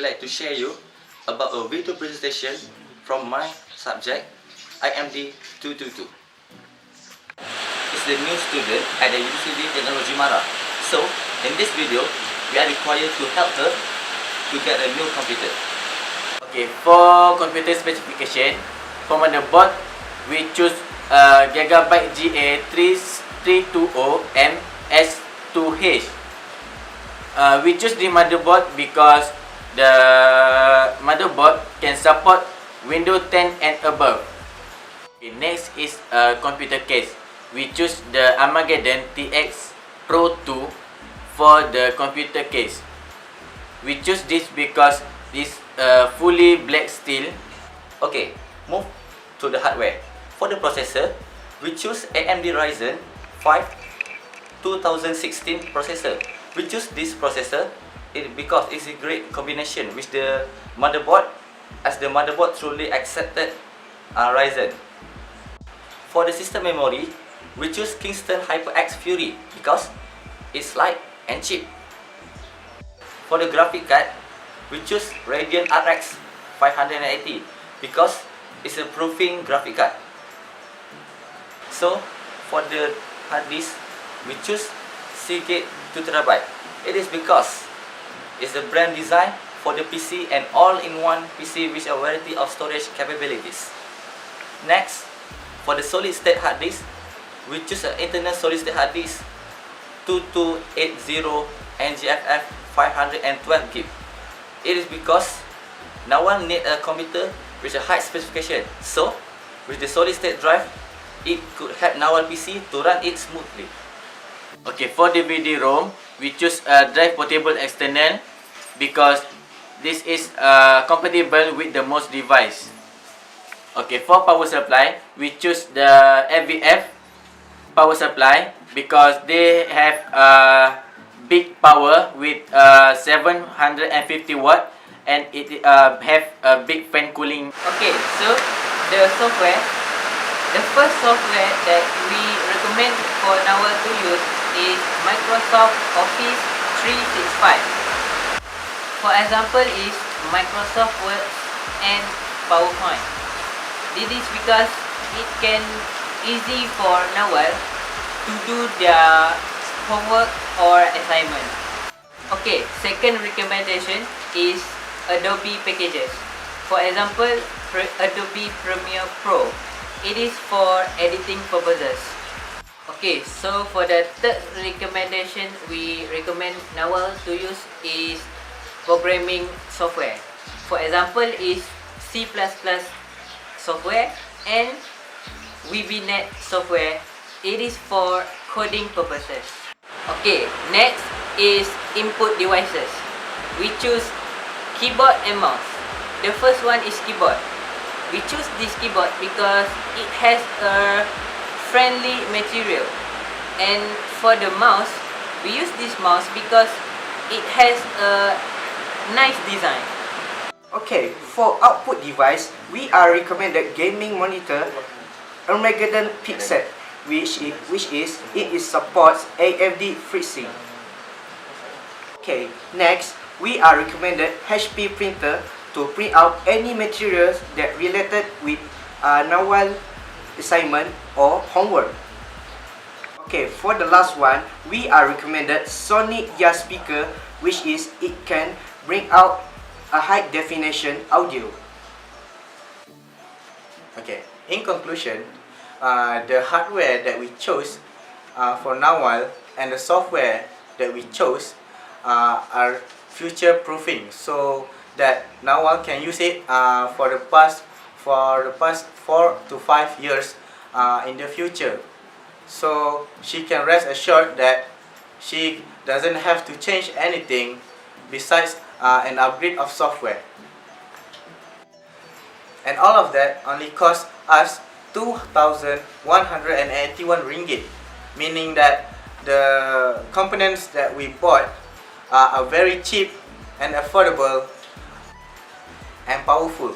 would like to share you about a video presentation from my subject IMD222. It's the new student at the University Technology Mara. So, in this video, we are required to help her to get a new computer. Okay, for computer specification, for motherboard, we choose Gigabyte GA3320MS2H. We choose the motherboard because the motherboard can support Windows 10 and above. Okay, next is computer case. We choose the Armageddon TX Pro 2 for the computer case. We choose this because this fully black steel. Okay, move to the hardware. For the processor, we choose AMD Ryzen 5 2016 processor. We choose this processor because it's a great combination with the motherboard, as the motherboard truly accepted Ryzen. For the system memory, we choose Kingston HyperX Fury because it's light and cheap. For the graphic card, we choose Radeon RX 580 because it's a proofing graphic card. So, for the hard disk, we choose Seagate 2TB. It is because it's a brand design for the PC and all-in-one PC with a variety of storage capabilities. Next, for the solid state hard disk, we choose an internal solid state hard disk 2280 NGFF 512GB. It is because no one need a computer with a high specification. So, with the solid state drive, it could help Nawal PC to run it smoothly. Okay, for the DVD-ROM, we choose a drive portable external because this is compatible with the most device. Okay, for power supply, we choose the FVF power supply because they have big power with 750 watt and it have a big fan cooling. Okay, so the software, the first software that we recommend for Nawal to use is Microsoft Office 365. For example is Microsoft Word and PowerPoint. This is because it can easy for Nawal to do their homework or assignment. Okay, second recommendation is Adobe packages. For example, Adobe Premiere Pro. It is for editing purposes. Okay, so for the third recommendation we recommend Nawal to use is programming software. For example is C++ software and VBNet software. It is for coding purposes. Okay, next is input devices. We choose keyboard and mouse. The first one is keyboard. We choose this keyboard because it has a friendly material, and for the mouse, we use this mouse because it has a nice design. Okay, for output device, we are recommended gaming monitor Armageddon Sept, which supports AMD FreeSync. Okay, next we are recommended HP printer to print out any materials that related with Nawal assignment or homework. Okay, for the last one, we are recommended Sony Yas speaker, which is it can bring out a high definition audio. Okay, in conclusion, the hardware that we chose for Nawal and the software that we chose are future proofing, so that Nawal can use it for the past 4 to 5 years in the future. So she can rest assured that she doesn't have to change anything besides an upgrade of software. And all of that only cost us 2,181 ringgit, meaning that the components that we bought are very cheap and affordable and powerful.